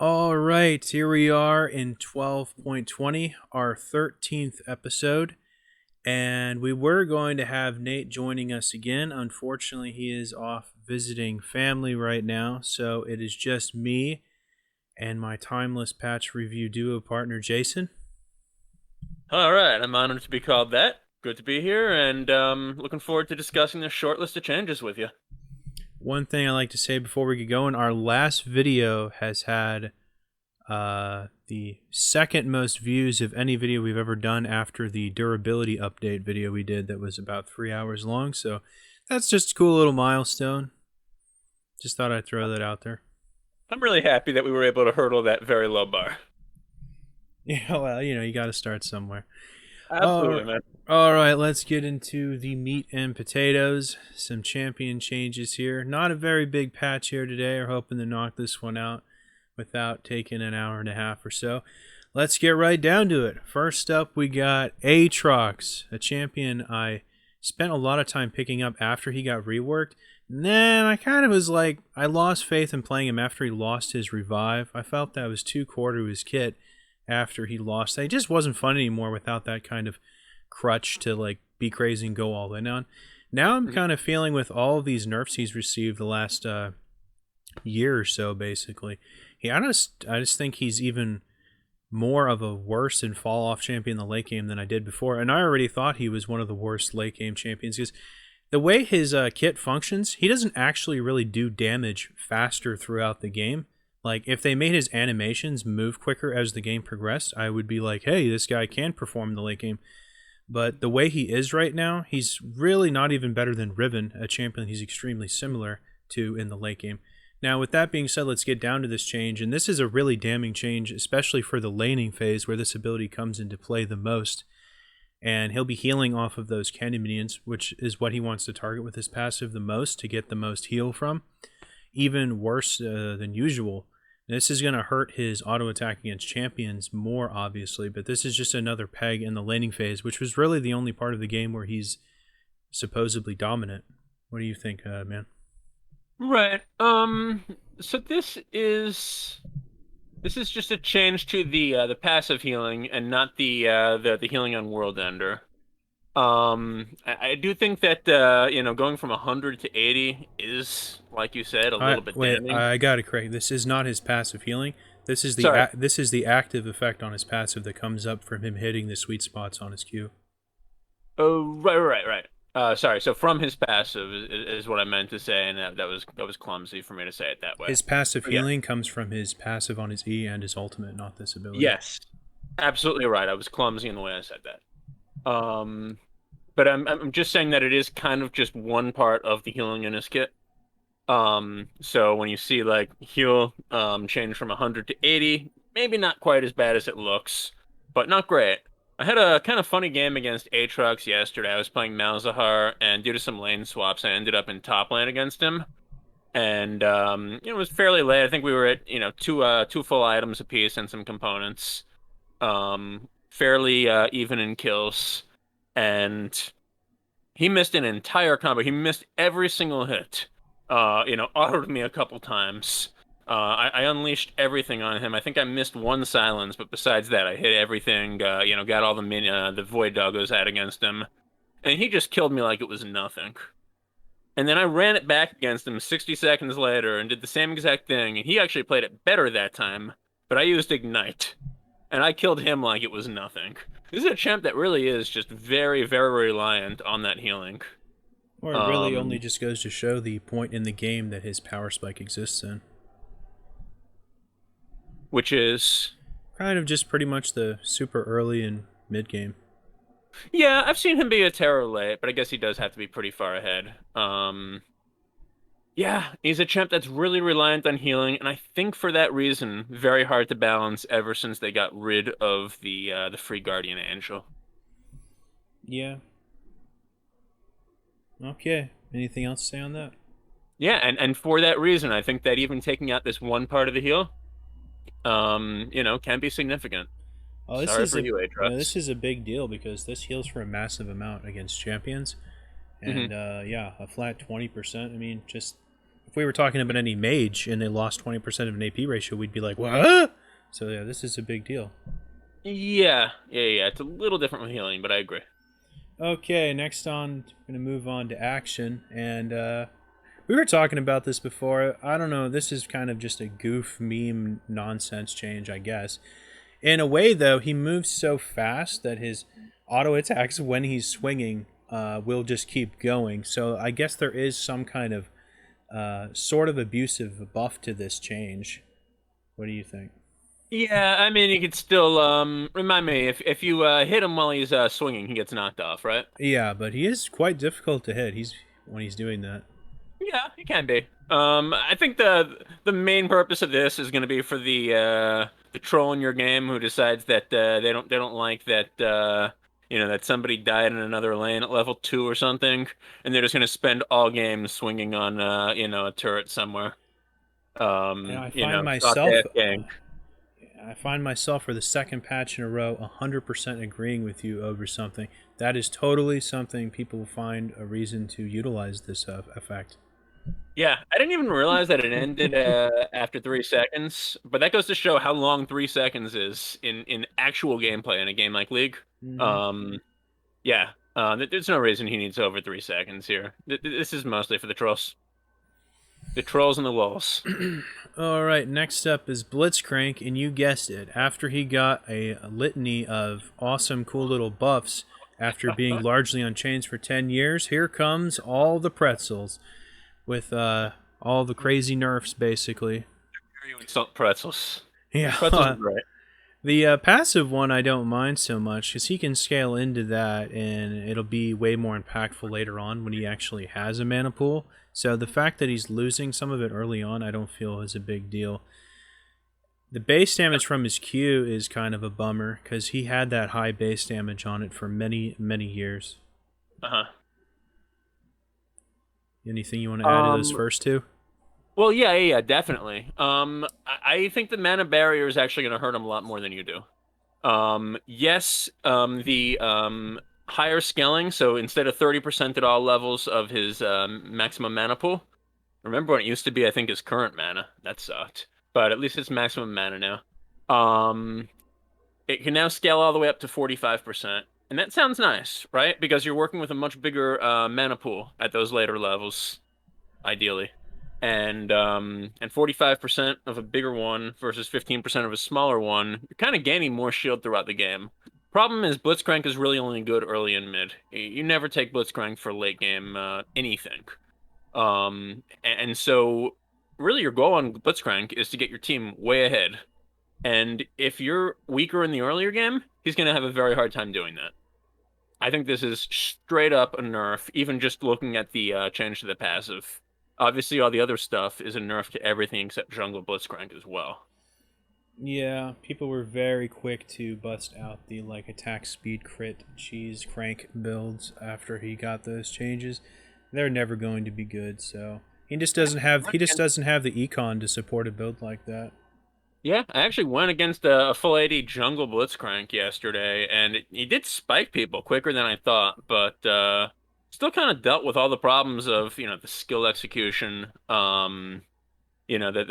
All right, here we are in 12.20, our 13th episode. And we were going to have Nate joining us again. Unfortunately, he is off visiting family right now. So it is just me and my timeless patch review duo partner, Jason. All right, I'm honored to be called that. Good to be here, and looking forward to discussing this short list of changes with you. One thing I like to say before we get going, our last video has had the second most views of any video we've ever done after the durability update video we did that was about 3 hours long. So that's just a cool little milestone. Just thought I'd throw that out there. I'm really happy that we were able to hurdle that very low bar. Yeah, well, you got to start somewhere. Absolutely, man. All right, let's get into the meat and potatoes. Some champion changes here. Not a very big patch here today. We're hoping to knock this one out without taking an hour and a half or so. Let's get right down to it. First up, we got Aatrox, a champion I spent a lot of time picking up after he got reworked. And then I kind of was like, I lost faith in playing him after he lost his revive. I felt that was too core to his kit after he lost. It just wasn't fun anymore without that kind of crutch to like be crazy and go all in on. Now I'm kind of feeling with all of these nerfs he's received the last year or so, basically. I just think he's even more of a worse and fall off champion in the late game than I did before. And I already thought he was one of the worst late game champions because the way his kit functions, he doesn't actually really do damage faster throughout the game. Like, if they made his animations move quicker as the game progressed, I would be like, hey, this guy can perform in the late game. But the way he is right now, he's really not even better than Riven, a champion he's extremely similar to in the late game. Now, with that being said, let's get down to this change. And this is a really damning change, especially for the laning phase where this ability comes into play the most. And he'll be healing off of those candy minions, which is what he wants to target with his passive the most to get the most heal from. Even worse than usual. This is going to hurt his auto attack against champions more, obviously, but this is just another peg in the laning phase, which was really the only part of the game where he's supposedly dominant. What do you think, man? Right. So this is just a change to the passive healing and not the healing on World Ender. I do think that going from 100 to 80 is, like you said, a little bit damning. I got it correct. This is not his passive healing. This is Sorry. this is the active effect on his passive that comes up from him hitting the sweet spots on his Q. Oh, right. Sorry. So from his passive is what I meant to say, and that was clumsy for me to say it that way. His passive Yeah. healing comes from his passive on his E and his ultimate, not this ability. Yes, absolutely right. I was clumsy in the way I said that. But I'm just saying that it is kind of just one part of the healing in his kit. So when you see like heal change from 100 to 80, maybe not quite as bad as it looks, but not great. I had a kind of funny game against Aatrox yesterday. I was playing Malzahar, and due to some lane swaps, I ended up in top lane against him. And it was fairly late. I think we were at two full items apiece and some components. Fairly even in kills, and he missed an entire combo. He missed every single hit. Autoed me a couple times. I unleashed everything on him. I think I missed one silence, but besides that, I hit everything. Got all the void doggos out against him, and he just killed me like it was nothing. And then I ran it back against him 60 seconds later and did the same exact thing, and he actually played it better that time, but I used Ignite, and I killed him like it was nothing. This is a champ that really is just very, very reliant on that healing. Or it really only just goes to show the point in the game that his power spike exists in. Which is... Kind of just pretty much the super early and mid game. Yeah, I've seen him be a terror late, but I guess he does have to be pretty far ahead. Yeah, he's a champ that's really reliant on healing, and I think for that reason, very hard to balance ever since they got rid of the free Guardian Angel. Yeah. Okay. Anything else to say on that? Yeah, and for that reason, I think that even taking out this one part of the heal, can be significant. Oh, Sorry for you, Aatrox. this is a big deal because this heals for a massive amount against champions. And yeah, a flat 20%. I mean, just if we were talking about any mage and they lost 20% of an AP ratio, we'd be like, what? So yeah, this is a big deal. Yeah. It's a little different with healing, but I agree. Okay, next on, we're going to move on to action. And we were talking about this before. I don't know, this is kind of just a goof meme nonsense change, I guess. In a way, though, he moves so fast that his auto attacks when he's swinging will just keep going. So I guess there is some kind of sort of abusive buff to this change. What do you think? Yeah, I mean, you could still remind me if you hit him while he's swinging, he gets knocked off, right? Yeah, but he is quite difficult to hit. When he's doing that. Yeah, he can be. I think the main purpose of this is going to be for the troll in your game who decides that they don't like that that somebody died in another lane at level 2 or something, and they're just going to spend all game swinging on a turret somewhere. And Stock AFK. I find myself for the second patch in a row 100% agreeing with you over something. That is totally something people find a reason to utilize this effect. Yeah, I didn't even realize that it ended after 3 seconds, but that goes to show how long 3 seconds is in actual gameplay in a game like League. Mm-hmm. Yeah, there's no reason he needs over 3 seconds here. This is mostly for the trolls and the lulls. All right, next up is Blitzcrank, and you guessed it. After he got a litany of awesome, cool little buffs after being largely on chains for 10 years, here comes all the pretzels with all the crazy nerfs, basically. Salt pretzels. Yeah, Pretzels are great. The passive one I don't mind so much because he can scale into that and it'll be way more impactful later on when he actually has a mana pool. So the fact that he's losing some of it early on I don't feel is a big deal. The base damage from his Q is kind of a bummer because he had that high base damage on it for many, many years. Uh-huh. Anything you want to add to those first two? Well, yeah, definitely. I think the mana barrier is actually going to hurt him a lot more than you do. Yes, the higher scaling, so instead of 30% at all levels of his maximum mana pool, remember when it used to be, I think, his current mana. That sucked. But at least it's maximum mana now. It can now scale all the way up to 45%. And that sounds nice, right? Because you're working with a much bigger mana pool at those later levels, ideally. And 45% of a bigger one versus 15% of a smaller one, you're kind of gaining more shield throughout the game. Problem is, Blitzcrank is really only good early and mid. You never take Blitzcrank for late game anything. And so, really, your goal on Blitzcrank is to get your team way ahead. And if you're weaker in the earlier game, he's going to have a very hard time doing that. I think this is straight up a nerf, even just looking at the change to the passive. Obviously, all the other stuff is a nerf to everything except Jungle Blitzcrank as well. Yeah, people were very quick to bust out the attack speed crit cheese crank builds after he got those changes. They're never going to be good, so he just doesn't have the econ to support a build like that. Yeah, I actually went against a full AD Jungle Blitzcrank yesterday, and he did spike people quicker than I thought, but still kind of dealt with all the problems of, the skill execution, the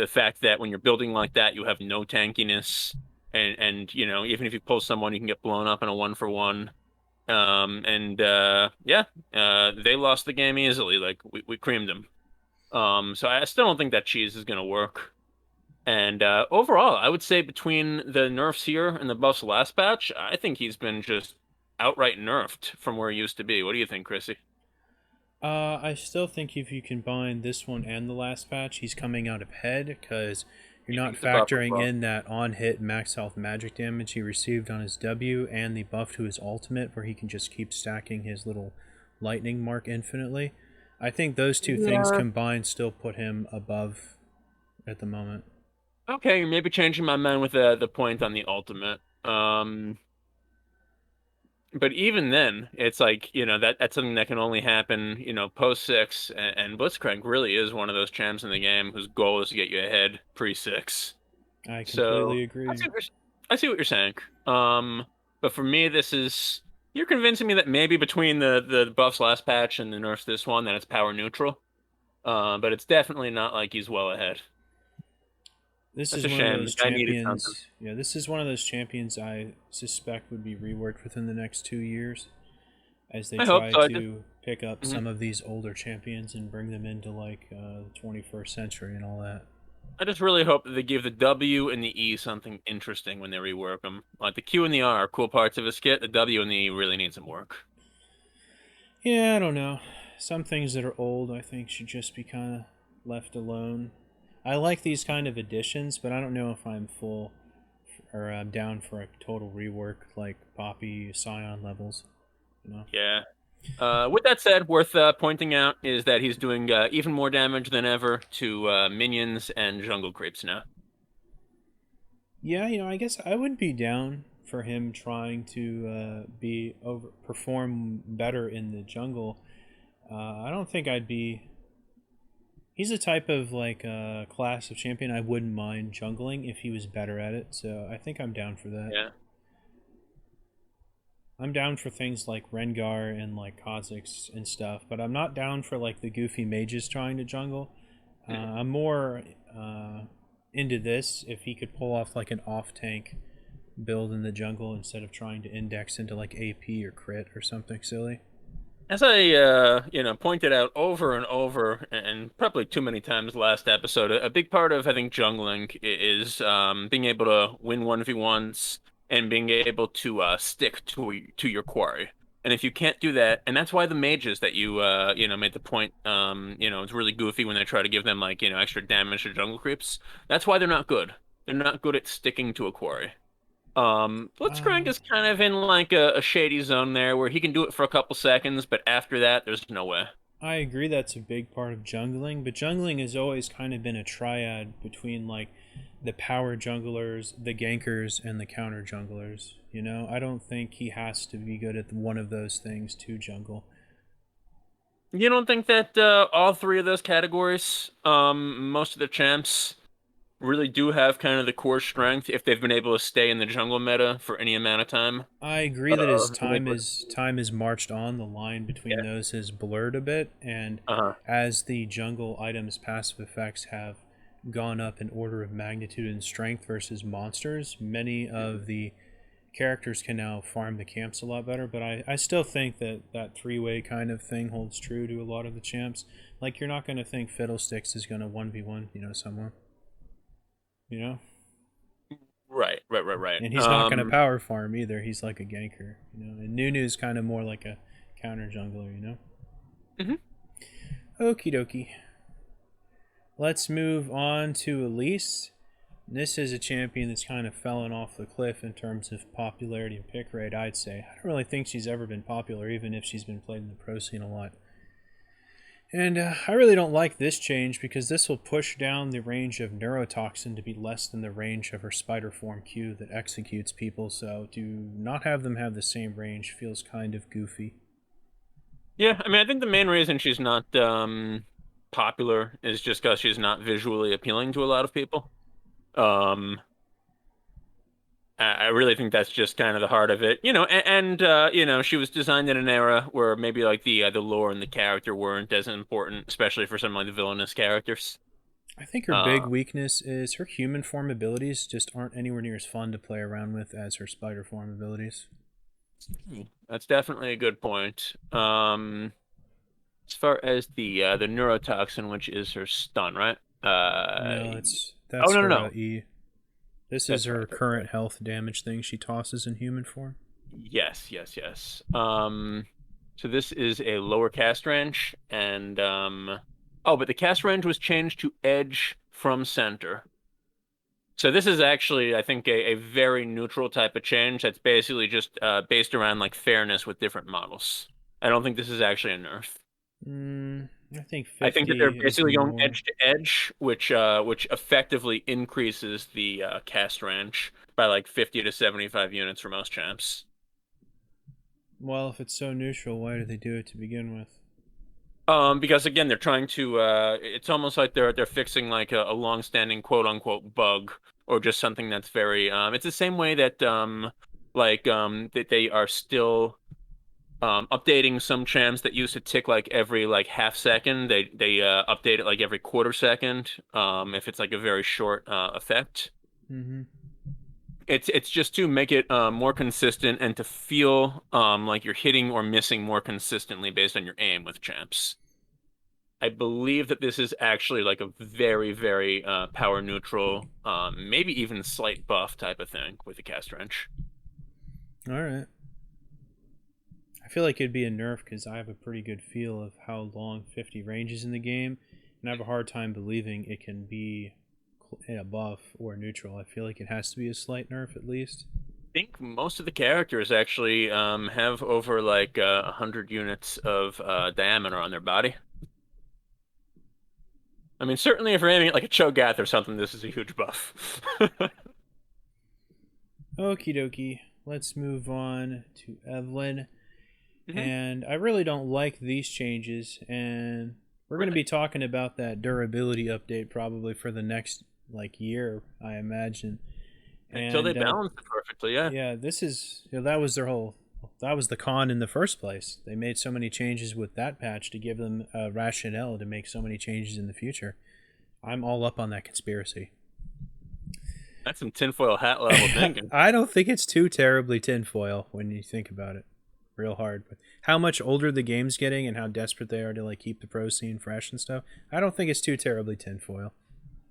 fact that when you're building like that, you have no tankiness, and even if you pull someone, you can get blown up in a 1-for-1. They lost the game easily. Like, we creamed them. So I still don't think that cheese is going to work. And overall, I would say between the nerfs here and the buffs last patch, I think he's been just outright nerfed from where he used to be. What do you think, Chrissy? I still think if you combine this one and the last patch, he's coming out ahead because you're not factoring in that on-hit max health magic damage he received on his W and the buff to his ultimate where he can just keep stacking his little lightning mark infinitely. I think those two things combined still put him above at the moment. Okay, you're maybe changing my mind with the point on the ultimate. But even then, it's like, that's something that can only happen, post 6, and Blitzcrank really is one of those champs in the game whose goal is to get you ahead pre-6. I completely agree. I see what you're saying. But for me, you're convincing me that maybe between the buffs last patch and the nerfs this one, that it's power neutral. But it's definitely not like he's well ahead. This That's is a one of shame. The those guy needed something. champions. Yeah, this is one of those champions I suspect would be reworked within the next 2 years as they I hope try so. I just, to pick up mhm. some of these older champions and bring them into like the 21st century and all that. I just really hope that they give the W and the E something interesting when they rework them. Like the Q and the R are cool parts of a skit. The W and the E really need some work. Yeah, I don't know. Some things that are old, I think, should just be kind of left alone. I like these kind of additions, but I don't know if I'm full or I'm down for a total rework like Poppy Scion levels. You know. Yeah. With that said, worth pointing out is that he's doing even more damage than ever to minions and jungle creeps now. Yeah, I guess I would be down for him trying to be over perform better in the jungle. I don't think I'd be. He's a type of like class of champion I wouldn't mind jungling if he was better at it. So I think I'm down for that. Yeah. I'm down for things like Rengar and like Kha'Zix and stuff, but I'm not down for like the goofy mages trying to jungle. I'm more into this if he could pull off like an off tank build in the jungle instead of trying to index into like AP or crit or something silly. As I, pointed out over and over, and probably too many times last episode, a big part of I think jungling is being able to win 1v1s and being able to stick to your quarry. And if you can't do that, and that's why the mages that you made the point, it's really goofy when they try to give them like extra damage to jungle creeps. That's why they're not good. They're not good at sticking to a quarry. Blitzcrank Uh, is kind of in like a shady zone there where he can do it for a couple seconds, but after that, there's no way. I agree that's a big part of jungling, but jungling has always kind of been a triad between like the power junglers, the gankers, and the counter junglers. I don't think he has to be good at one of those things to jungle. You don't think that all three of those categories, most of the champs really do have kind of the core strength if they've been able to stay in the jungle meta for any amount of time? I agree that as Really time quick. is time is marched on, the line between Yeah. those has blurred a bit, and Uh-huh. as the jungle items' passive effects have gone up in order of magnitude and strength versus monsters, many of the characters can now farm the camps a lot better. But I still think that three-way kind of thing holds true to a lot of the champs. Like you're not going to think Fiddlesticks is going to 1v1, someone, you know? Right, right, right, right. And he's not going to power farm either. He's like a ganker, And Nunu's kind of more like a counter jungler. Mhm. Okie dokie. Let's move on to Elise. This is a champion that's kind of fallen off the cliff in terms of popularity and pick rate, I'd say. I don't really think she's ever been popular, even if she's been played in the pro scene a lot. And I really don't like this change because this will push down the range of Neurotoxin to be less than the range of her Spider Form Q that executes people, so to not have them have the same range feels kind of goofy. Yeah, I mean, I think the main reason she's not popular is just because she's not visually appealing to a lot of people. Um, I really think that's just kind of the heart of it, and she was designed in an era where maybe like the lore and the character weren't as important, especially for some like the villainous characters. I think her Uh, big weakness is her human form abilities just aren't anywhere near as fun to play around with as her spider form abilities. that's definitely a good point. As far as the neurotoxin, which is her stun, right? No, Oh that's no, no, her no, E. This is that's her right. That's right. current health damage thing she tosses in human form. Yes, yes, yes. So this is a lower cast range, and oh, but the cast range was changed to edge from center. So this is actually, I think, a very neutral type of change that's basically just based around like fairness with different models. I don't think this is actually a nerf. I think I think that they're 50 is basically going more. edge to edge, which effectively increases the cast range by like 50 to 75 units for most champs. Well, if it's so neutral, why do they do it to begin with? Because again, they're trying to. It's almost like they're fixing like a long-standing quote unquote bug or just something that's very. It's the same way that that they are still updating some champs that used to tick like every like half second. They update it like every quarter second. If it's like a very short effect. Mm-hmm. It's just to make it more consistent and to feel like you're hitting or missing more consistently based on your aim with champs. I believe that this is actually like a very, very power neutral, maybe even slight buff type of thing with the cast wrench. All right. I feel like it'd be a nerf because I have a pretty good feel of how long 50 ranges in the game, and I have a hard time believing it can be a buff or neutral. I feel like it has to be a slight nerf at least. I think most of the characters actually have over like 100 units of diameter on their body. I mean, certainly if you're aiming at like a Cho'Gath or something, this is a huge buff. Okie dokie. Let's move on to Evelyn. Mhm. And I really don't like these changes, and we're going to be talking about that durability update probably for the next like year, I imagine. Until they And balance it perfectly, yeah. yeah, this is that was their whole that was the con in the first place. They made so many changes with that patch to give them a rationale to make so many changes in the future. I'm all up on that conspiracy. That's some tinfoil hat level thinking. I don't think it's too terribly tinfoil when you think about it real hard. But how much older the game's getting and how desperate they are to like keep the pro scene fresh and stuff, I don't think it's too terribly tinfoil.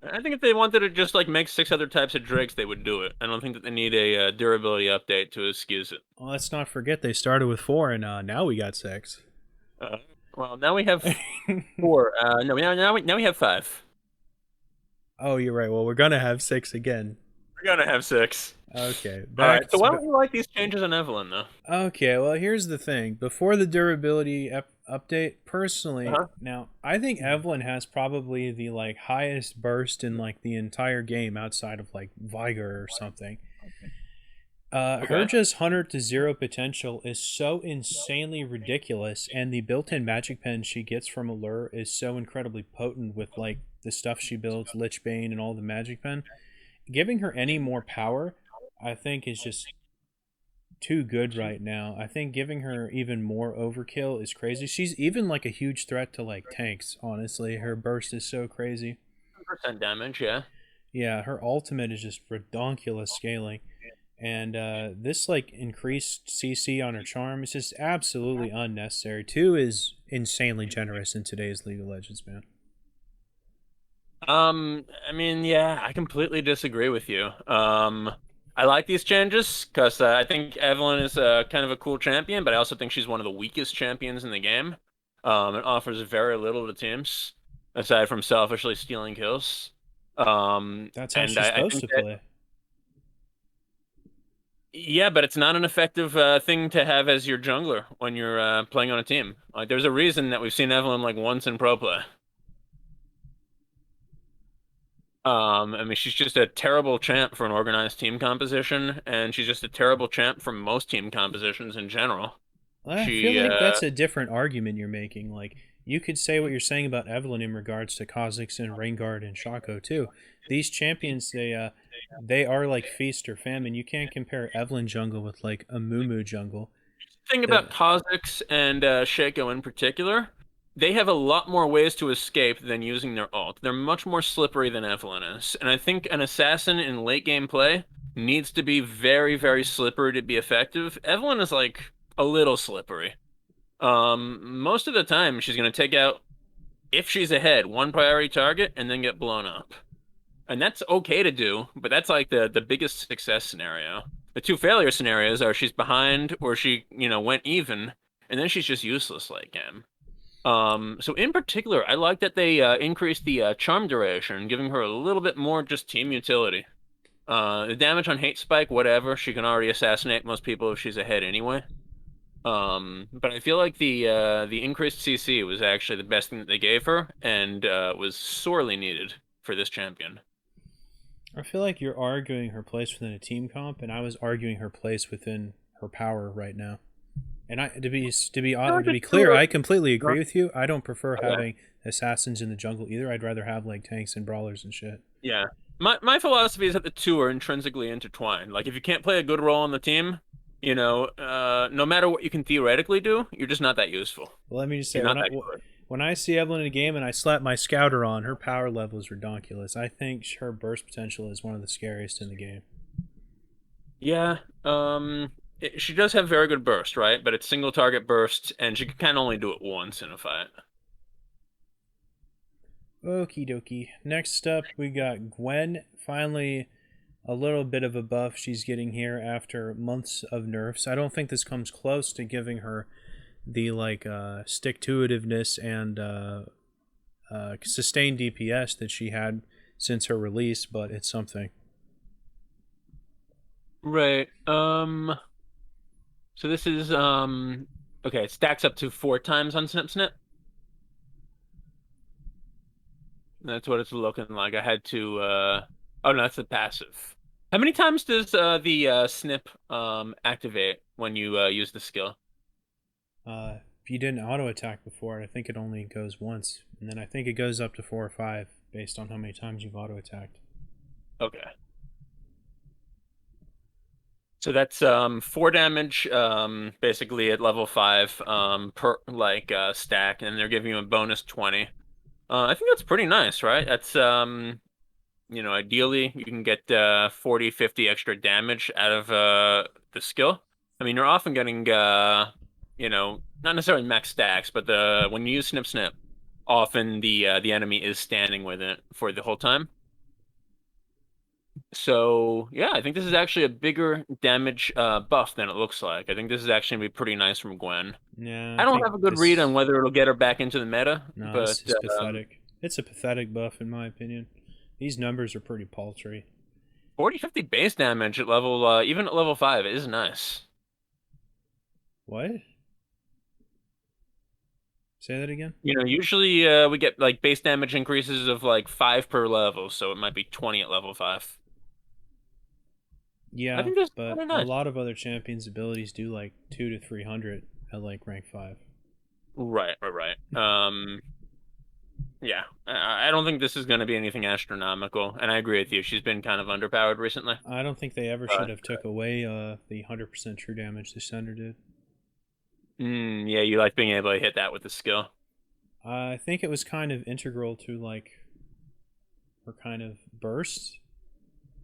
I think if they wanted to just like make 6 other types of drakes, they would do it. I don't think that they need a durability update to excuse it. Well, let's not forget they started with 4 and now we got 6. Uh, well, now we have 4. No, now we have 5. Oh, you're right. Well, we're gonna have 6 again. We're gonna have 6. Okay. All right. So why don't you like these changes on Evelyn though? Okay, well, here's the thing. Before the durability update, personally, now I think Evelyn has probably the like highest burst in like the entire game outside of like Vigor or something. Her just 100 to 0 potential is so insanely ridiculous, and the built-in magic pen she gets from Allure is so incredibly potent with like the stuff she builds, Lich Bane, and all the magic pen. Giving her any more power, I think, is just too good right now. I think giving her even more overkill is crazy. She's even like a huge threat to like tanks, honestly. Her burst is so crazy. Percent damage, yeah. Yeah, her ultimate is just redonkulous scaling. And this like increased CC on her charm is just absolutely unnecessary. 2 is insanely generous in today's League of Legends, man. I mean, yeah, I completely disagree with you. I like these changes because I think Evelyn is kind of a cool champion, but I also think she's one of the weakest champions in the game. It offers very little to teams aside from selfishly stealing kills. That's how she's supposed to play. Yeah, but it's not an effective thing to have as your jungler when you're playing on a team. Like, there's a reason that we've seen Evelyn like once in pro play. I mean, she's just a terrible champ for an organized team composition, and she's just a terrible champ for most team compositions in general. I feel like that's a different argument you're making. Like, you could say what you're saying about Evelyn in regards to Kha'Zix and Rengar and Shaco too. These champions, they are like feast or famine. You can't compare Evelyn jungle with like a Mumu jungle. The thing about Kha'Zix and Shaco in particular, they have a lot more ways to escape than using their ult. They're much more slippery than Evelyn is. And I think an assassin in late game play needs to be very, very slippery to be effective. Evelyn is like a little slippery. Most of the time she's going to take out, if she's ahead, one priority target and then get blown up. And that's okay to do, but that's like the biggest success scenario. The 2 failure scenarios are she's behind or she, went even, and then she's just useless late game. So in particular, I like that they increased the charm duration, giving her a little bit more just team utility. The damage on Hate Spike, whatever, she can already assassinate most people if she's ahead anyway. But I feel like the increased CC was actually the best thing that they gave her, and was sorely needed for this champion. I feel like you're arguing her place within a team comp, and I was arguing her place within her power right now. And to be clear, I completely agree with you. I don't prefer having assassins in the jungle either. I'd rather have like tanks and brawlers and shit. Yeah. My philosophy is that the two are intrinsically intertwined. Like, if you can't play a good role on the team, no matter what you can theoretically do, you're just not that useful. Well, let me just say, You're not that good. when I see Evelyn in a game and I slap my scouter on, her power level is ridiculous. I think her burst potential is one of the scariest in the game. Yeah. She does have very good burst, right? But it's single target burst, and she can only do it once in a fight. Okie dokie. Next up, we got Gwen. Finally, a little bit of a buff she's getting here after months of nerfs. I don't think this comes close to giving her the stick to itiveness and sustained DPS that she had since her release, but it's something. Right. So this is okay, it stacks up to 4 times on Snip Snip. That's what it's looking like. I had to oh no, that's the passive. How many times does the snip activate when you use the skill? If you didn't auto attack before, I think it only goes once, and then I think it goes up to 4 or 5 based on how many times you've auto attacked. Okay. So that's 4 damage basically at level 5 per stack, and they're giving you a bonus 20. I think that's pretty nice, right? That's ideally you can get 40, 50 extra damage out of the skill. I mean, you're often getting not necessarily max stacks, but when you use Snip Snip, often the enemy is standing with it for the whole time. So yeah, I think this is actually a bigger damage buff than it looks like. I think this is actually gonna be pretty nice from Gwen. Yeah, I I don't think have a good read this. on whether it'll get her back into the meta, No, but this is pathetic. It's a pathetic buff, in my opinion. These numbers are pretty paltry. 40, 50 base damage at even at level 5 is nice. What? Say that again? Usually we get like base damage increases of like 5 per level, so it might be 20 at level 5. I Yeah, think that's but pretty a nice. lot of other champions' abilities do like 2 to 300 at like rank 5. Right, right, right. Yeah, I don't think this is going to be anything astronomical, and I agree with you. She's been kind of underpowered recently. I don't think they ever should But have took away the 100% true damage the Sender did. yeah, you like being able to hit that with the skill. I think it was kind of integral to like her kind of burst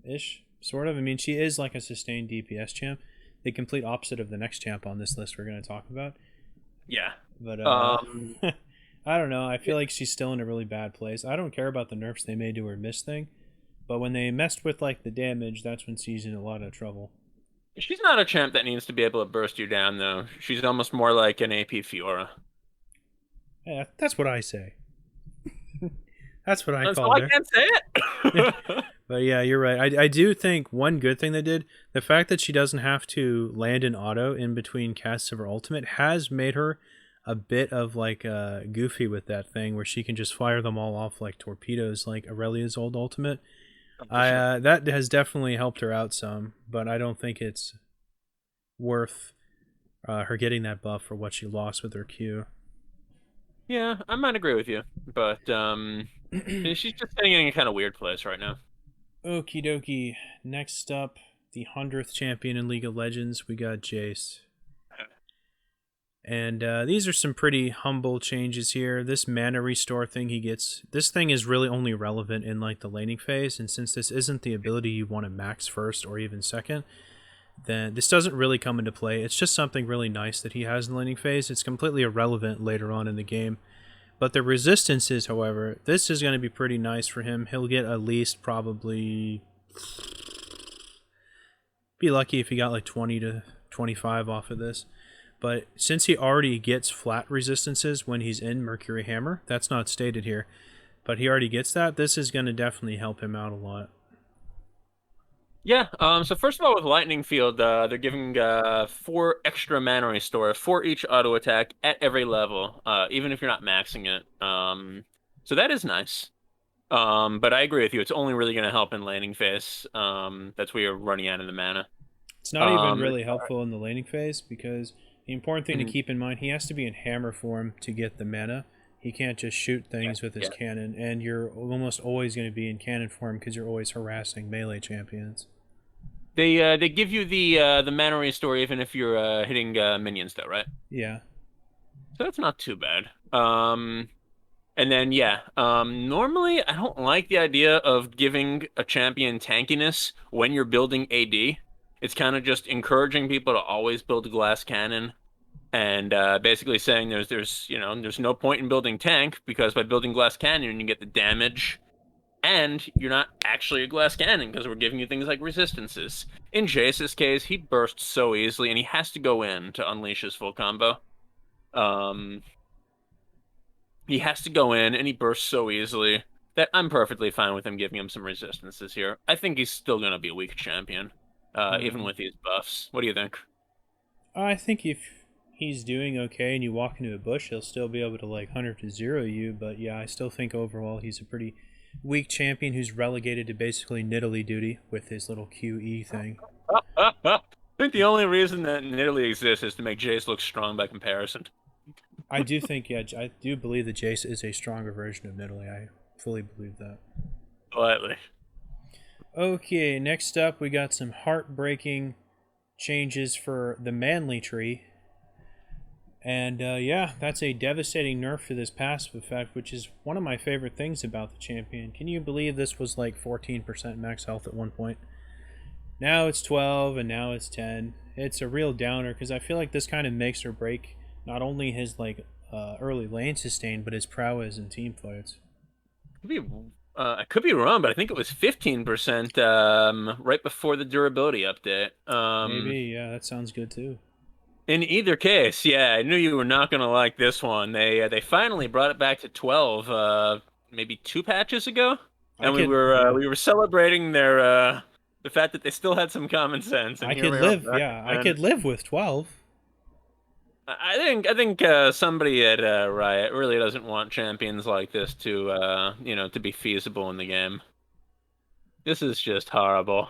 ish, sort of. I mean, she is like a sustained DPS champ, the complete opposite of the next champ on this list we're going to talk about. Yeah. But Um, I don't know. I feel like she's still in a really bad place. I don't care about the nerfs they made to her miss thing, but when they messed with like the damage, that's when she's in a lot of trouble. she's not a champ that needs to be able to burst you down, though. She's almost more like an AP Fiora. Yeah, that's what I say. That's what I So called I her. can't say it. But yeah, you're right. I do think one good thing they did, the fact that she doesn't have to land an auto in between casts of her ultimate has made her a bit of like goofy with that thing where she can just fire them all off like torpedoes like Aurelia's old ultimate. For sure. That has definitely helped her out some, but I don't think it's worth her getting that buff for what she lost with her Q. Yeah, I might agree with you, but she's just sitting in a kind of weird place right now. Okie dokie. Next up, the 100th champion in League of Legends, we got Jace. And these are some pretty humble changes here. This mana restore thing he gets, this thing is really only relevant in like the laning phase, and since this isn't the ability you want to max first or even second, then this doesn't really come into play. It's just something really nice that he has in the laning phase. It's completely irrelevant later on in the game. But the resistances, however, this is going to be pretty nice for him. He'll get at least probably... Be lucky if he got like 20 to 25 off of this. But since he already gets flat resistances when he's in Mercury Hammer, that's not stated here, but he already gets that, this is going to definitely help him out a lot. Yeah, so first of all, with Lightning Field, they're giving 4 extra mana restore for each auto attack at every level, even if you're not maxing it. So that is nice. But I agree with you. It's only really going to help in laning phase. That's where you're running out of the mana. It's not even really helpful in the laning phase because the important thing to keep in mind, he has to be in hammer form to get the mana. He can't just shoot things with his cannon, and you're almost always going to be in cannon form because you're always harassing melee champions. They give you the mana restore even if you're hitting minions though, right? Yeah. So that's not too bad. And then yeah, normally I don't like the idea of giving a champion tankiness when you're building AD. It's kind of just encouraging people to always build a glass cannon and basically saying there's no point in building tank because by building glass cannon you get the damage and you're not actually a glass cannon because we're giving you things like resistances. In Jace's case, he bursts so easily and he has to go in to unleash his full combo. Um, he has to go in and he bursts so easily that I'm perfectly fine with him giving him some resistances here. I think he's still going to be a weak champion, even with these buffs. What do you think? I think if he's doing okay and you walk into a bush, he'll still be able to like 100 to 0 you. But yeah, I still think overall he's a pretty weak champion who's relegated to basically Nidalee duty with his little QE thing. I think the only reason that Nidalee exists is to make Jace look strong by comparison. I do think, yeah, I do believe that Jace is a stronger version of Nidalee. I fully believe that. Slightly. Okay, next up we got some heartbreaking changes for the Manly tree. And yeah, that's a devastating nerf to this passive effect, which is one of my favorite things about the champion. Can you believe this was like 14% max health at one point? Now it's 12, and now it's 10. It's a real downer, because I feel like this kind of makes or break not only his like early lane sustain, but his prowess in team fights. I could be wrong, but I think it was 15% right before the durability update. Maybe, yeah, that sounds good too. In either case, yeah, I knew you were not going to like this one. They finally brought it back to 12 maybe 2 patches ago, and we were celebrating the fact that they still had some common sense. And I here could we live, are. yeah, I could live with 12. I think somebody at Riot really doesn't want champions like this to to be feasible in the game. This is just horrible.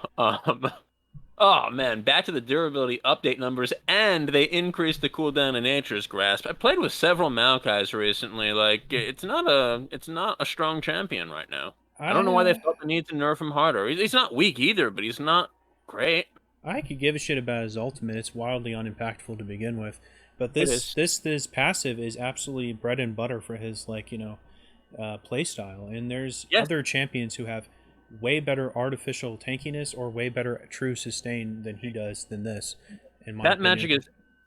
Oh man, back to the durability update numbers, and they increased the cooldown in Nature's Grasp. I played with several Maokais recently. Like it's not a strong champion right now. I don't know why they felt the need to nerf him harder. He's not weak either, but he's not great. I could give a shit about his ultimate. It's wildly unimpactful to begin with, but this passive is absolutely bread and butter for his play style. And there's other champions who have way better artificial tankiness or way better true sustain than he does than this. In my opinion.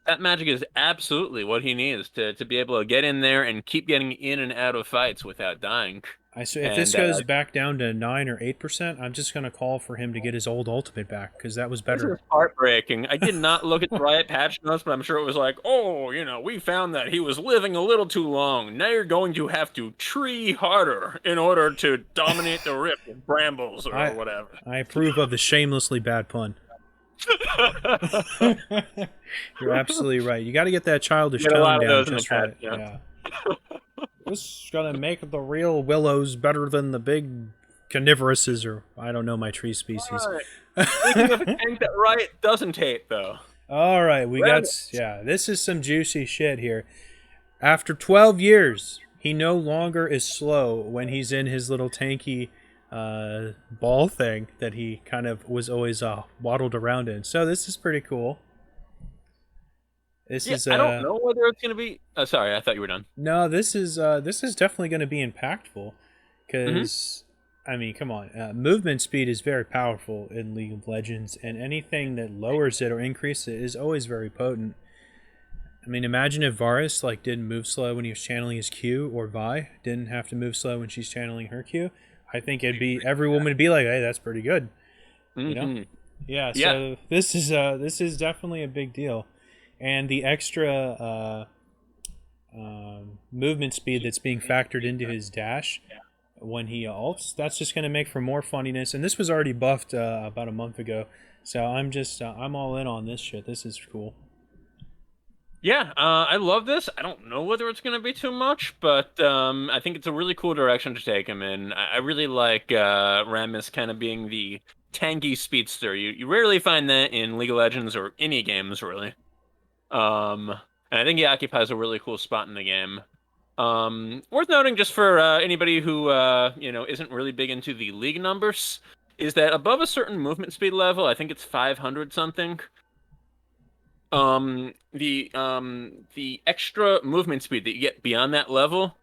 That magic is absolutely what he needs to be able to get in there and keep getting in and out of fights without dying. If this goes back down to 9 or 8%, I'm just gonna call for him to get his old ultimate back because that was better. This is heartbreaking. I did not look at the Riot patch notes, but I'm sure it was like, oh, we found that he was living a little too long. Now you're going to have to tree harder in order to dominate the rift with brambles or whatever. I approve of the shamelessly bad pun. You're absolutely right. You got to get that childish tone down just right. Yeah. This is gonna make the real willows better than the big carnivoruses, or I don't know my tree species. Speaking of a tank that Riot doesn't hate, though. All right, this is some juicy shit here. After 12 years, he no longer is slow when he's in his little tanky ball thing that he kind of was always waddled around in. So this is pretty cool. I don't know whether it's going to be... sorry, I thought you were done. No, this is definitely going to be impactful. Because, I mean, come on. Movement speed is very powerful in League of Legends. And anything that lowers it or increases it is always very potent. I mean, imagine if Varus didn't move slow when he was channeling his Q. Or Vi didn't have to move slow when she's channeling her Q. I think every woman would be like, hey, that's pretty good. You know? Yeah, so this is definitely a big deal. And the extra movement speed that's being factored into his dash when he ults, that's just going to make for more funniness. And this was already buffed about a month ago, so I'm all in on this shit. This is cool. Yeah, I love this. I don't know whether it's going to be too much, but I think it's a really cool direction to take him in. I really like Rammus kind of being the tanky speedster. You rarely find that in League of Legends or any games, really. And I think he occupies a really cool spot in the game. Worth noting just for anybody who isn't really big into the league numbers, is that above a certain movement speed level, I think it's 500 something, the extra movement speed that you get beyond that level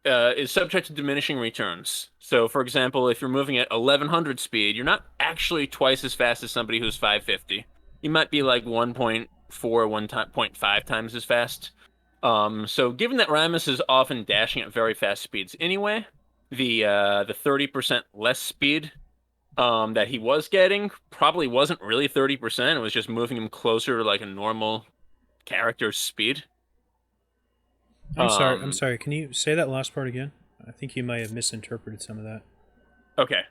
is subject to diminishing returns. So, for example, if you're moving at 1100 speed, you're not actually twice as fast as somebody who's 550. You might be like 1.4, 1.5 times as fast. So given that Ramus is often dashing at very fast speeds anyway, the 30% less speed that he was getting probably wasn't really 30%. It was just moving him closer to like a normal character's speed. I'm sorry. I'm Um, sorry. Can you say that last part again? I think you might have misinterpreted some of that. okay.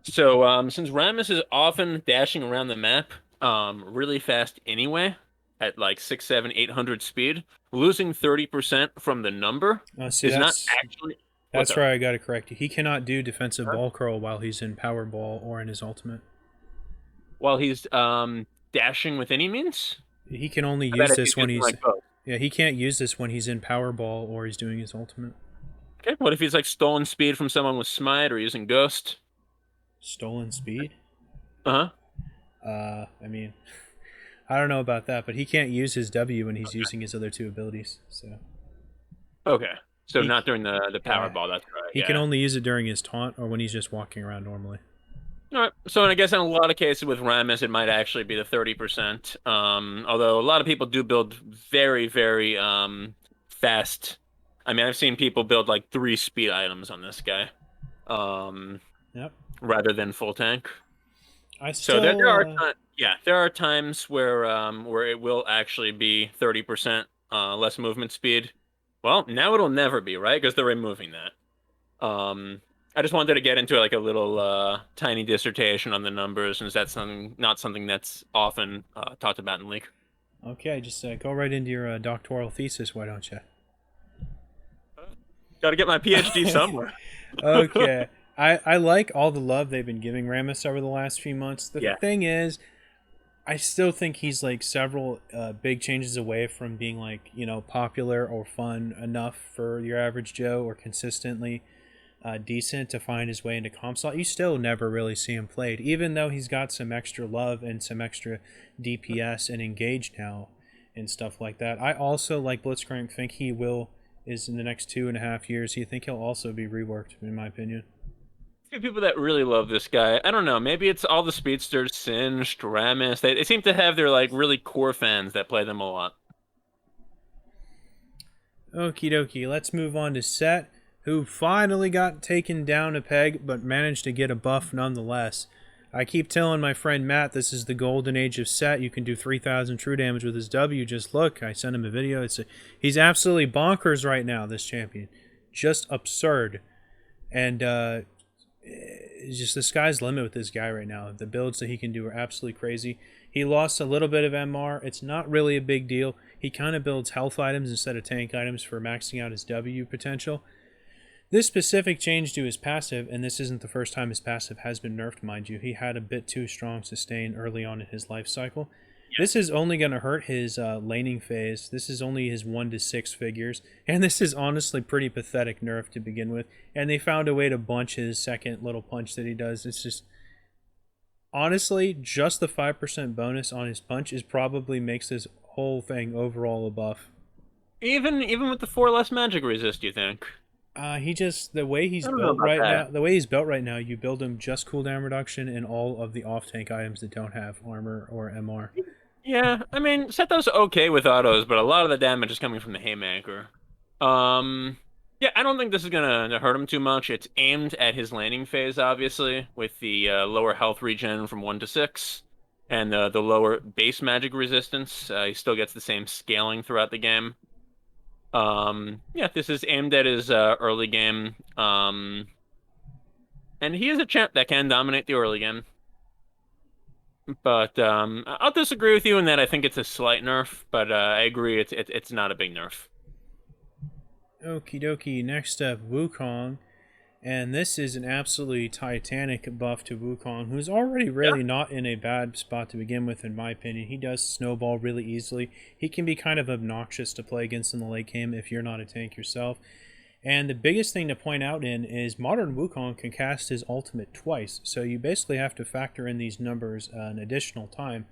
So since Ramus is often dashing around the map really fast anyway, at like 6, 7, 800 speed, losing 30% from the number See, is not actually what's that's up. where I got to correct you. He cannot do defensive ball curl while he's in power ball or in his ultimate. While he's dashing with any means. He can only I bet use if he's this when using he's like both. yeah. He can't use this when he's in power ball or he's doing his ultimate. Okay, what if he's like stolen speed from someone with Smite or using Ghost? Stolen speed. Uh-huh. I mean, I don't know about that, but he can't use his W when he's using his other two abilities. So Okay. So he not during the power yeah ball, that's right. he can Yeah. only use it during his taunt or when he's just walking around normally. All right. So I guess in a lot of cases with Ramus, it might actually be the 30%. Although a lot of people do build very, very fast. I mean, I've seen people build like 3 speed items on this guy. Um, Yep. rather than full tank. I So there still are there are times where it will actually be 30% less movement speed. Well, now it'll never be, right? Because they're removing that. I just wanted to get into like a little tiny dissertation on the numbers, since that's not something that's often talked about in League. okay. Just go right into your doctoral thesis. Why don't you? Got to get my PhD somewhere. Okay. I like all the love they've been giving Ramus over the last few months. The Yeah. thing is, I still think he's like several big changes away from being like, popular or fun enough for your average Joe or consistently decent to find his way into comp slot. You still never really see him played, even though he's got some extra love and some extra DPS and engage now and stuff like that. I also, like Blitzcrank, think he is in the next 2.5 years. You think he'll also be reworked, in my opinion. Few people that really love this guy. I don't know. Maybe it's all the speedsters, Singed, Ramus. They seem to have their like really core fans that play them a lot. Okie dokie, let's move on to Set, who finally got taken down a peg, but managed to get a buff nonetheless. I keep telling my friend Matt this is the golden age of Set. You can do 3,000 true damage with his W. Just look, I sent him a video. He's absolutely bonkers right now, this champion. Just absurd. And it's just the sky's the limit with this guy right now. The builds that he can do are absolutely crazy. He lost a little bit of MR. It's not really a big deal. He kind of builds health items instead of tank items for maxing out his W potential. This specific change to his passive, and this isn't the first time his passive has been nerfed, mind you. He had a bit too strong sustain early on in his life cycle. This is only going to hurt his laning phase. This is only his 1 to 6 figures. And this is honestly pretty pathetic nerf to begin with. And they found a way to bunch his second little punch that he does. It's just... Honestly, just the 5% bonus on his punch probably makes this whole thing overall a buff. Even with the 4 less magic resist, you think? The way he's built right now, you build him just cooldown reduction and all of the off-tank items that don't have armor or MR. Yeah, I mean, Seto's okay with autos, but a lot of the damage is coming from the Haymaker. Yeah, I don't think this is gonna hurt him too much. It's aimed at his laning phase, obviously, with the lower health regen from 1 to 6, and the lower base magic resistance. He still gets the same scaling throughout the game. Yeah, this is aimed at his early game. And he is a champ that can dominate the early game. But I'll disagree with you in that I think it's a slight nerf, but I agree it's not a big nerf. Okie dokie, next up, Wukong. And this is an absolutely titanic buff to Wukong, who's already really not in a bad spot to begin with, in my opinion. He does snowball really easily. He can be kind of obnoxious to play against in the late game if you're not a tank yourself. And the biggest thing to point out in is modern Wukong can cast his ultimate twice, so you basically have to factor in these numbers an additional time,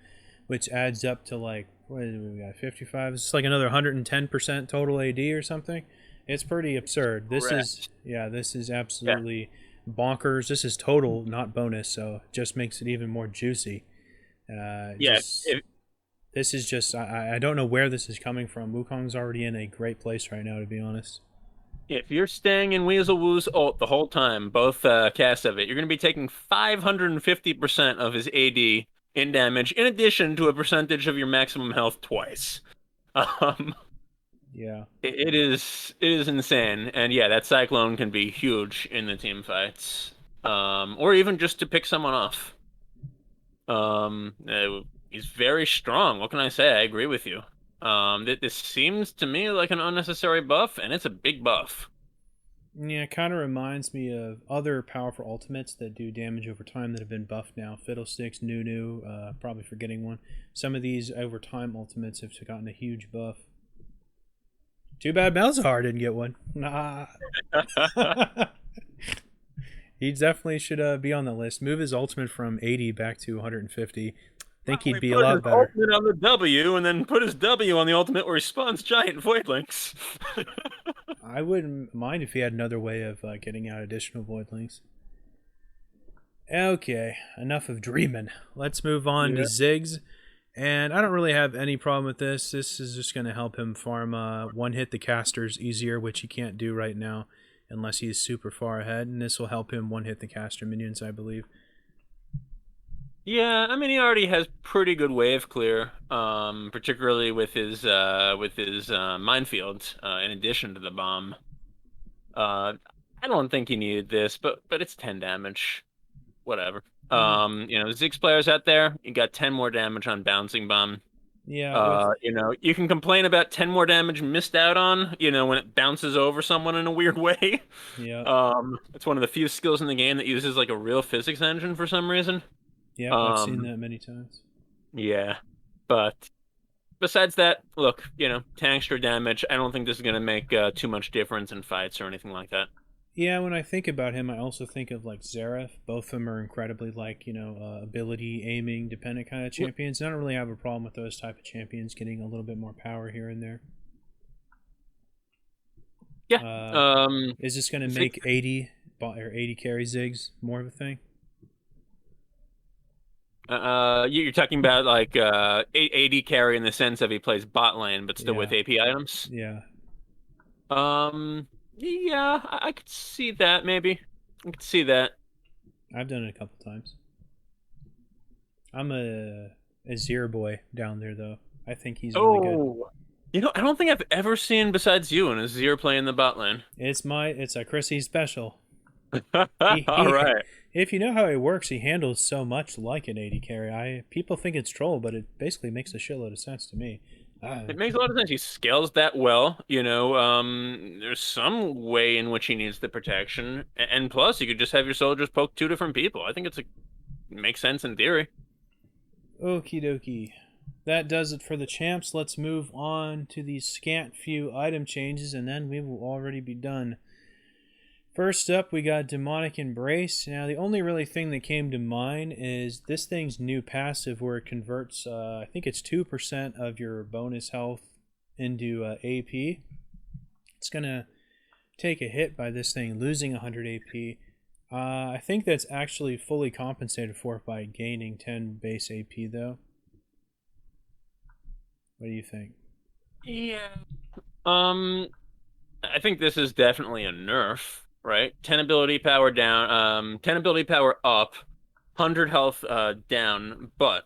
which adds up to like what is it, we got 55. It's like another 110% total AD or something. It's pretty absurd. Correct. This is Yeah. absolutely bonkers. This is total, not bonus, so it just makes it even more juicy. Yeah. Just this is just I don't know where this is coming from. Wukong's already in a great place right now, to be honest. If you're staying in Weasel Wu's ult the whole time, both casts of it, you're going to be taking 550% of his AD in damage, in addition to a percentage of your maximum health twice. Um, Yeah. it is insane, and yeah, that Cyclone can be huge in the team fights, or even just to pick someone off. He's very strong. What can I say? I agree with you. This seems to me like an unnecessary buff, and it's a big buff. Yeah, it kind of reminds me of other powerful ultimates that do damage over time that have been buffed now. Fiddlesticks, Nunu, probably forgetting one. Some of these over time ultimates have gotten a huge buff. Too bad Malzahar didn't get one. Nah. He definitely should be on the list. Move his ultimate from 80 back to 150. Think he'd Probably be a put his lot better. ultimate on the W, and then put his W on the ultimate where he spawns giant voidlings. I wouldn't mind if he had another way of getting out additional voidlings. Okay, enough of dreaming. Let's move on to Yeah. Ziggs. And I don't really have any problem with this. This is just going to help him farm one hit the casters easier, which he can't do right now unless he's super far ahead. And this will help him one hit the caster minions, I believe. Yeah, I mean he already has pretty good wave clear, particularly with his minefield, in addition to the bomb. I don't think he needed this, but it's 10 damage. Whatever. Mm, Ziggs players out there, you got 10 more damage on bouncing bomb. yeah, with You can complain about 10 more damage missed out on, when it bounces over someone in a weird way. yeah, It's one of the few skills in the game that uses like a real physics engine for some reason. yep, I've seen Um, that many times. yeah, but besides that, look, extra damage. I don't think this is gonna make too much difference in fights or anything like that. Yeah, when I think about him, I also think of like Zareth. Both of them are incredibly ability, aiming, dependent kind of Yeah. champions. I don't really have a problem with those type of champions getting a little bit more power here and there. Yeah. Uh, Um, is this going to Zig, make 80 carry Ziggs more of a thing? you're talking about like AD carry in the sense of he plays bot lane, but still with Yeah, AP items. yeah. Yeah, I could see that maybe. I could see that. I've done it a couple times. I'm a Zero boy down there though. I think he's really good. Oh, I don't think I've ever seen besides you and Azir playing the bot lane. It's a Chrissy special. All He right. if you know how he works, he handles so much like an 80 carry. People think it's troll, but it basically makes a shitload of sense to me. It makes a lot of sense. He scales that well, there's some way in which he needs the protection. And plus, you could just have your soldiers poke two different people. I think makes sense in theory. Okie dokie. That does it for the champs. Let's move on to these scant few item changes, and then we will already be done. First up, we got Demonic Embrace. Now, the only really thing that came to mind is this thing's new passive where it converts, I think it's 2% of your bonus health into AP. It's going to take a hit by this thing losing 100 AP. I think that's actually fully compensated for by gaining 10 base AP, though. What do you think? Yeah. Um, I think this is definitely a nerf, right? 10 ability power down, 10 ability power up, 100 health down, but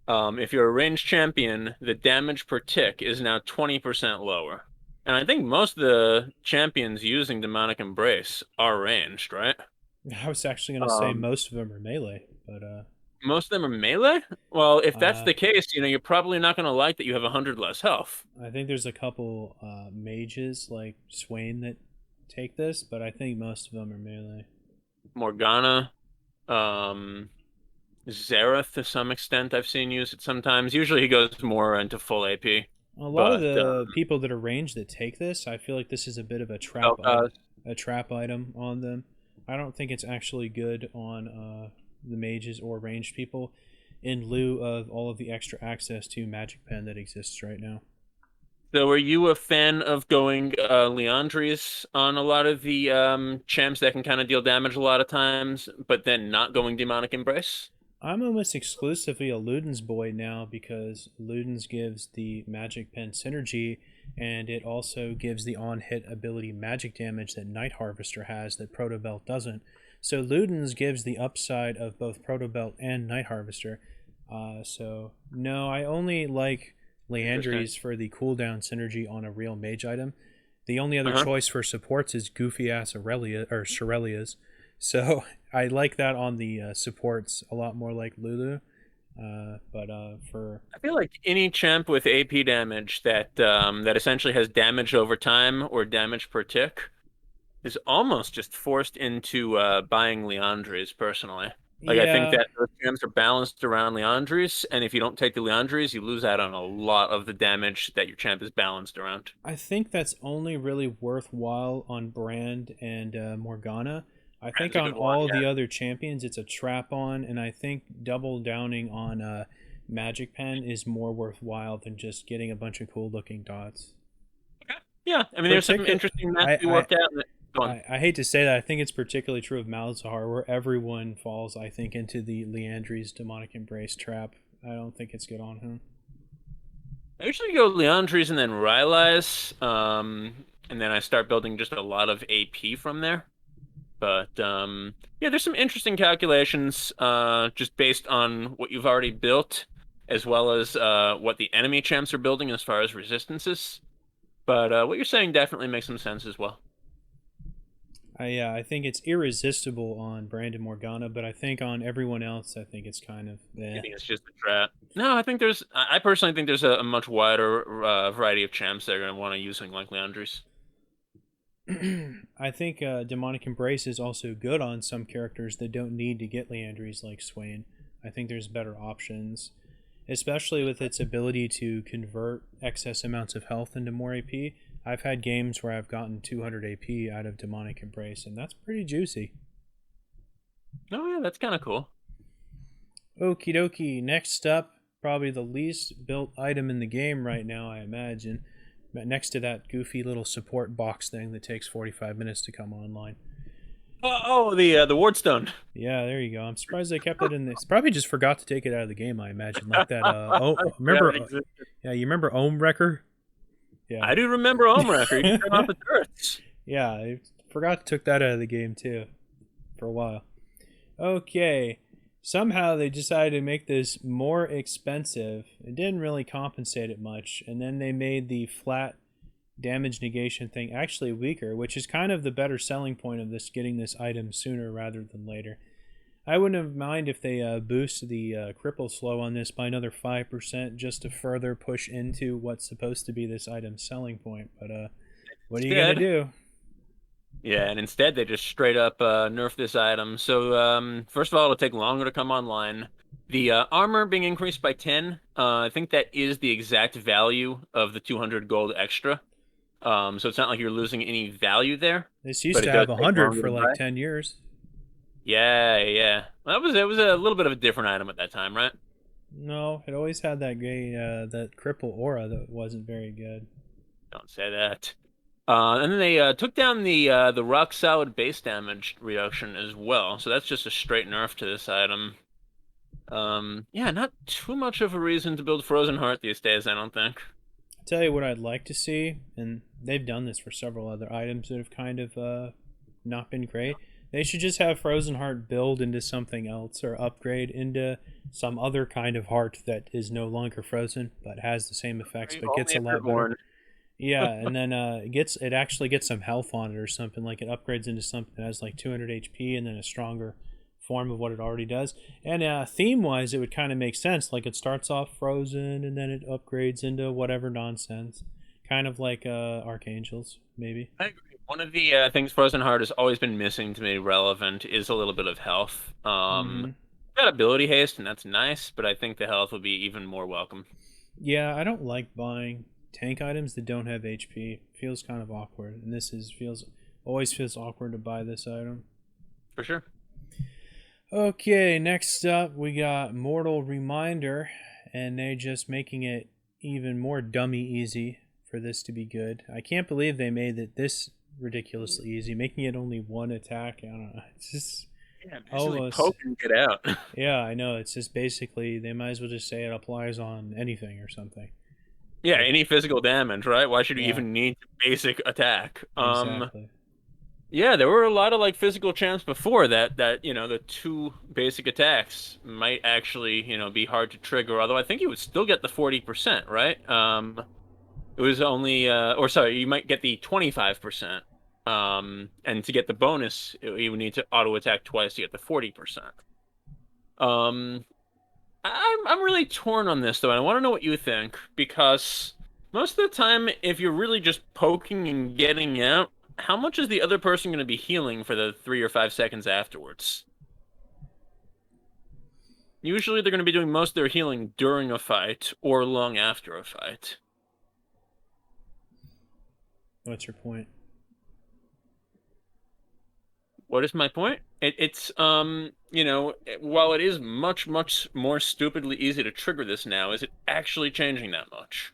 if you're a ranged champion, the damage per tick is now 20% lower. And I think most of the champions using Demonic Embrace are ranged, right? I was actually going to say Um, most of them are melee, but Most of them are melee? Well, if that's uh, the case, you're probably not going to like that you have 100 less health. I think there's a couple mages like Swain that take this, but I think most of them are melee. Morgana, um, Zareth to some extent, I've seen use it sometimes. Usually he goes more into full AP. A lot of But the people that are ranged that take this, I feel like this is a bit of oh, a trap item on them. I don't think it's actually good on the mages or ranged people, in lieu of all of the extra access to Magic Pen that exists right now. so are you a fan of going Leandries on a lot of the champs that can kind of deal damage a lot of times, but then not going Demonic Embrace? I'm almost exclusively a Ludens boy now because Ludens gives the Magic Pen synergy, and it also gives the on-hit ability magic damage that Night Harvester has that Protobelt doesn't. So Ludens gives the upside of both Protobelt and Night Harvester. So no, I only like Interesting. Leandries for the cooldown synergy on a real mage item. The only other Uh-huh. choice for supports is goofy ass Aurelia or Shirelias. So I like that on the supports a lot more like Lulu. But for I feel like any champ with AP damage that essentially has damage over time or damage per tick is almost just forced into buying Leandries personally. Like I think yeah, that those champs are balanced around Leandries, and if you don't take the Leandries, you lose out on a lot of the damage that your champ is balanced around. I think that's only really worthwhile on Brand and Morgana. I think Brand's a on good one, all the yeah. other champions, it's a trap on, and I think double downing on Magic Pen is more worthwhile than just getting a bunch of cool looking dots. Okay. Yeah, I mean, there's some Particular, interesting math I, to be I worked out. Go on. I hate to say that. I think it's particularly true of Malzahar, where everyone falls, I think, into the Leandry's demonic embrace trap. I don't think it's good on him. I usually go Leandries and then Rylai's, and then I start building just a lot of AP from there. But yeah, there's some interesting calculations just based on what you've already built, as well as what the enemy champs are building as far as resistances. But what you're saying definitely makes some sense as well. Yeah, I think it's irresistible on Brandon Morgana, but I think on everyone else, I think it's kind of I eh. think it's just a trap. No, I think I personally think there's a much wider variety of champs that are going to want to use something like Leandries. I think demonic embrace is also good on some characters that don't need to get Leandries like Swain. I think there's better options, especially with its ability to convert excess amounts of health into more AP. I've had games where I've gotten 200 AP out of Demonic Embrace, and that's pretty juicy. Oh yeah, that's kind of cool. Okie dokie, next up, probably the least built item in the game right now, I imagine. Next to that goofy little support box thing that takes 45 minutes to come online. The Wardstone. Yeah, there you go. I'm surprised they kept it in this. Probably just forgot to take it out of the game, I imagine. Like that, oh, Yeah, remember, it existed. yeah, you remember Ohm Wrecker? Yeah. I do remember Omracker. He turned off the turrets. Yeah, I forgot to took that out of the game too for a while. Okay. Somehow they decided to make this more expensive. It didn't really compensate it much, and then they made the flat damage negation thing actually weaker, which is kind of the better selling point of this getting this item sooner rather than later. I wouldn't have mind if they boost the cripple slow on this by another 5% just to further push into what's supposed to be this item's selling point. But what are you gonna Instead, do? yeah, and instead they just straight up nerf this item. So first of all, it'll take longer to come online. The armor being increased by 10, I think that is the exact value of the 200 gold extra. So it's not like you're losing any value there, This used but to it does have a take 100 longer for to like buy. 10 years. Yeah, yeah. Well, it was a little bit of a different item at that time, right? No, it always had that gray that cripple aura that wasn't very good. Don't say that. And then they took down the rock solid base damage reduction as well. So that's just a straight nerf to this item. Yeah, not too much of a reason to build Frozen Heart these days, I don't think. I'll tell you what I'd like to see, and they've done this for several other items that have kind of not been great. They should just have Frozen Heart build into something else or upgrade into some other kind of heart that is no longer frozen but has the same effects but gets Only a if you're lot better. born. Yeah, and then it actually gets some health on it or something, like it upgrades into something that has like 200 HP and then a stronger form of what it already does. And theme wise, it would kind of make sense. Like it starts off frozen and then it upgrades into whatever nonsense, kind of like Archangels maybe. I agree. One of the things Frozen Heart has always been missing to me relevant is a little bit of health. Mm-hmm. Got ability haste, and that's nice, but I think the health will be even more welcome. Yeah, I don't like buying tank items that don't have HP. Feels kind of awkward, and always feels awkward to buy this item. For sure. Okay, next up we got Mortal Reminder, and they're just making it even more dummy easy for this to be good. I can't believe they made it this ridiculously easy, making it only one attack. I don't know. It's just almost poke and get out. Yeah, I know. It's just basically they might as well just say it applies on anything or something. Yeah, any physical damage, right? Why should you Yeah. even need basic attack? Exactly. Yeah, there were a lot of like physical champs before that the 2 basic attacks might actually, be hard to trigger, although I think you would still get the 40%, right? It was only or sorry, you might get the 25%. And to get the bonus, you would need to auto attack twice to get the 40%. I'm really torn on this though, and I want to know what you think, because most of the time, if you're really just poking and getting out, how much is the other person going to be healing for the 3 or 5 seconds afterwards? Usually they're going to be doing most of their healing during a fight or long after a fight. What's your point? What is my point? It's while it is much, much more stupidly easy to trigger this now, is it actually changing that much?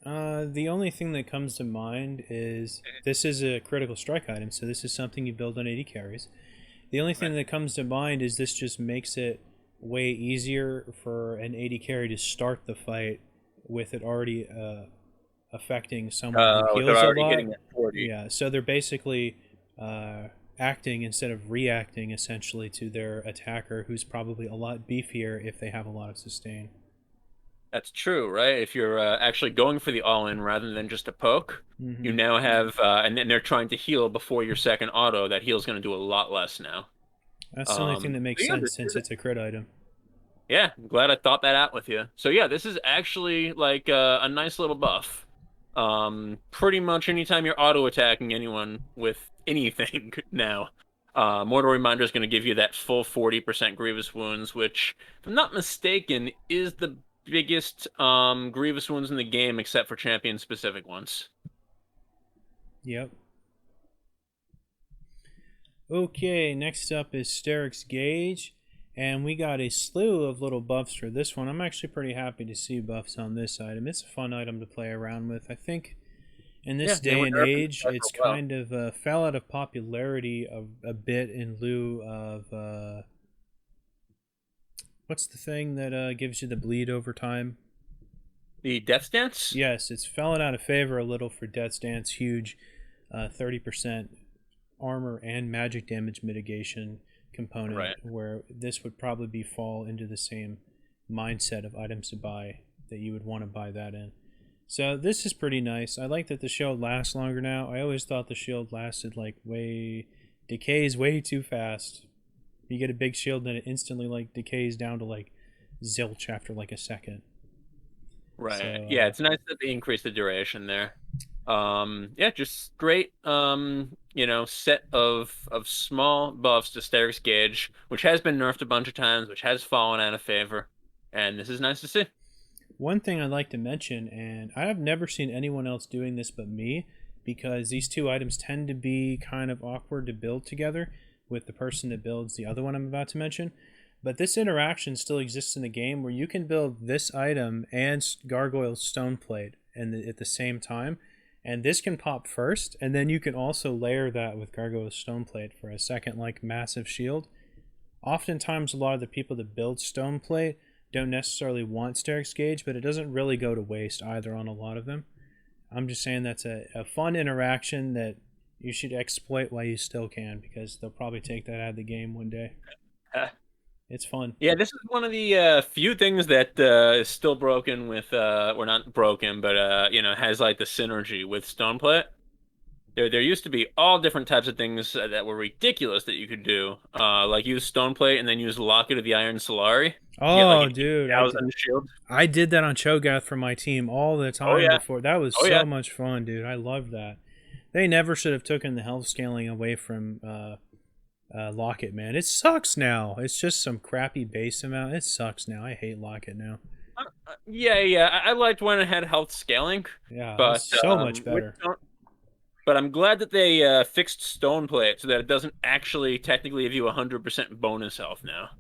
The only thing that comes to mind is this is a critical strike item, so this is something you build on 80 carries. The only thing that comes to mind is this just makes it way easier for an 80 carry to start the fight with it already affecting someone who heals a lot. Getting at 40. Yeah, so they're basically acting instead of reacting essentially to their attacker, who's probably a lot beefier if they have a lot of sustain. That's true, right? If you're actually going for the all-in rather than just a poke, you now have, and then they're trying to heal before your second auto. That heal's going to do a lot less now. That's the only thing that makes sense since it's a crit item. Yeah, I'm glad I thought that out with you. So yeah, this is actually like a nice little buff. Pretty much anytime you're auto attacking anyone with anything now, Mortal Reminder is going to give you that full 40% Grievous Wounds, which, if I'm not mistaken, is the biggest Grievous Wounds in the game, except for champion-specific ones. Yep. Okay, next up is Steric's Gauge, and we got a slew of little buffs for this one. I'm actually pretty happy to see buffs on this item. It's a fun item to play around with. I think in this day and age, it's kind of fell out of popularity a bit in lieu of what's the thing that gives you the bleed over time? The Death's Dance? Yes, it's fallen out of favor a little for Death's Dance. Huge 30% armor and magic damage mitigation component, right, where this would probably fall into the same mindset of items to buy that you would want to buy that in. So this is pretty nice. I like that the shield lasts longer now. I always thought the shield lasted like decays way too fast. You get a big shield and it instantly like decays down to like zilch after like a second. Right. So, yeah, it's nice that they increase the duration there. Yeah, just great set of small buffs to Steric's Gauge, which has been nerfed a bunch of times, which has fallen out of favor, and this is nice to see. One thing I'd like to mention, and I have never seen anyone else doing this but me, because these two items tend to be kind of awkward to build together with the person that builds the other one I'm about to mention. But this interaction still exists in the game where you can build this item and Gargoyle's Stoneplate at the same time. And this can pop first, and then you can also layer that with Gargoyle's Stoneplate for a second, like, massive shield. Oftentimes, a lot of the people that build Stoneplate don't necessarily want Steric's Gauge, but it doesn't really go to waste either on a lot of them. I'm just saying that's a fun interaction that you should exploit while you still can, because they'll probably take that out of the game one day. It's fun. Yeah, this is one of the few things that is still broken with, or not broken, but has like the synergy with Stoneplate. There used to be all different types of things that were ridiculous that you could do, like use Stoneplate and then use Locket of the Iron Solari. Oh, dude, I did that on Cho'Gath for my team all the time before. That was so much fun, dude. I loved that. They never should have taken the health scaling away from Locket, man. It sucks now. It's just some crappy base amount. It sucks now. I hate Locket now. Yeah. I liked when it had health scaling, Yeah, it was but so much with better. but I'm glad that they fixed stone plate so that it doesn't actually technically give you 100% bonus health now.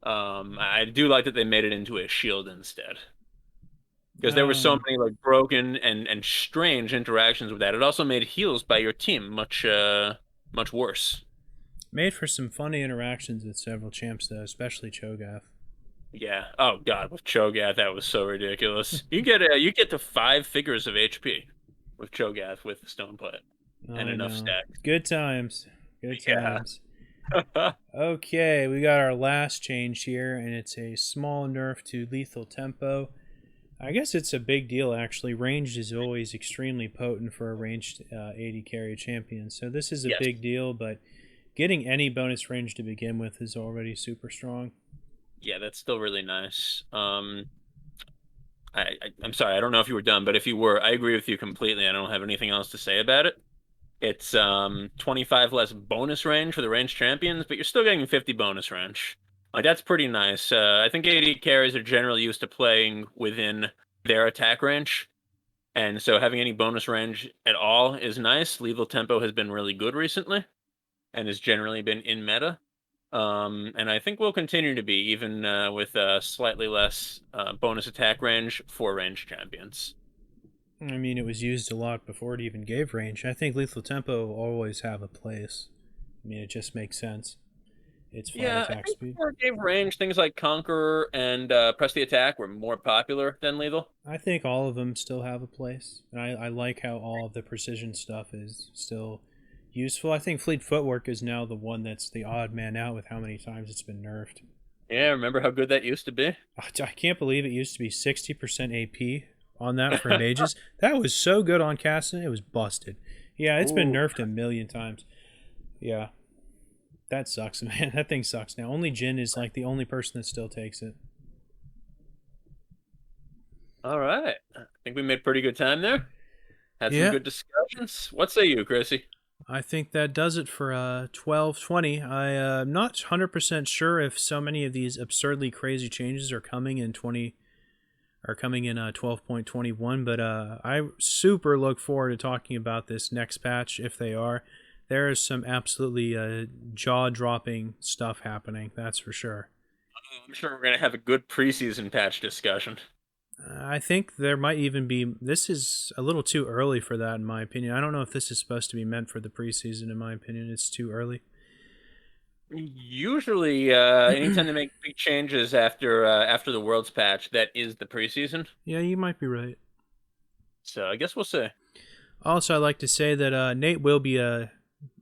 I do like that they made it into a shield instead. Because there were so Um, many like broken and strange interactions with that. It also made heals by your team much worse. Made for some funny interactions with several champs though, especially Cho'Gath. Yeah. Oh God, with Cho'Gath that was so ridiculous. You get to 5 figures of HP with Cho'Gath with Stoneplate and I enough know. stacks. Good times. Good Yeah. times. Okay, we got our last change here, and it's a small nerf to lethal tempo. I guess it's a big deal actually. Ranged is always extremely potent for a ranged AD carry champion, so this is a Yes. big deal, but getting any bonus range to begin with is already super strong. Yeah, that's still really nice. I'm sorry, I don't know if you were done, but if you were, I agree with you completely. I don't have anything else to say about it. It's 25 less bonus range for the range champions, but you're still getting 50 bonus range. Like that's pretty nice. I think AD carries are generally used to playing within their attack range, and so having any bonus range at all is nice. Lethal tempo has been really good recently, and has generally been in meta. And I think will continue to be even with slightly less bonus attack range for range champions. I mean, it was used a lot before it even gave range. I think lethal tempo will always have a place. I mean, it just makes sense. It's flat Yeah, I attack think speed. before it gave range, things like Conqueror and Press the Attack were more popular than Lethal. I think all of them still have a place, and I like how all of the precision stuff is still useful. I think Fleet Footwork is now the one that's the odd man out with how many times it's been nerfed. Yeah, remember how good that used to be? I can't believe it used to be 60% AP on that for mages. That was so good on casting, it was busted. Yeah, it's been Ooh. nerfed a million times. Yeah, that sucks, man. That thing sucks now. Only Jin is like the only person that still takes it. All right. I think we made pretty good time there. Had some Yeah, good discussions. What say you, Chrissy? I think that does it for 1220. I'm not 100% sure if so many of these absurdly crazy changes are coming in 12.21, but I super look forward to talking about this next patch if they are. There is some absolutely jaw-dropping stuff happening, that's for sure. I'm sure we're going to have a good preseason patch discussion. I think there might even be. This is a little too early for that, in my opinion. I don't know if this is supposed to be meant for the preseason. In my opinion, it's too early. Usually, anytime they make big changes after the Worlds patch, that is the preseason. Yeah, you might be right. So I guess we'll see. Also, I'd like to say that Nate will be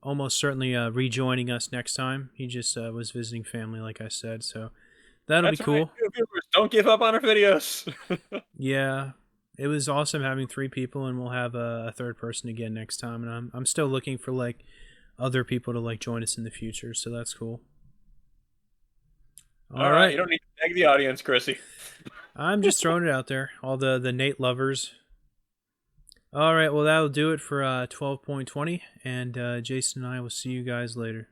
almost certainly rejoining us next time. He just was visiting family, like I said, so that'll be That's all right, cool. viewers. Don't give up on our videos. Yeah, it was awesome having three people, and we'll have a third person again next time. And I'm still looking for like other people to like join us in the future, so that's cool. All All right, you right, don't need to beg the audience, Chrissy. I'm just throwing it out there. All the Nate lovers. All right, well that'll do it for 12.20, and Jason and I will see you guys later.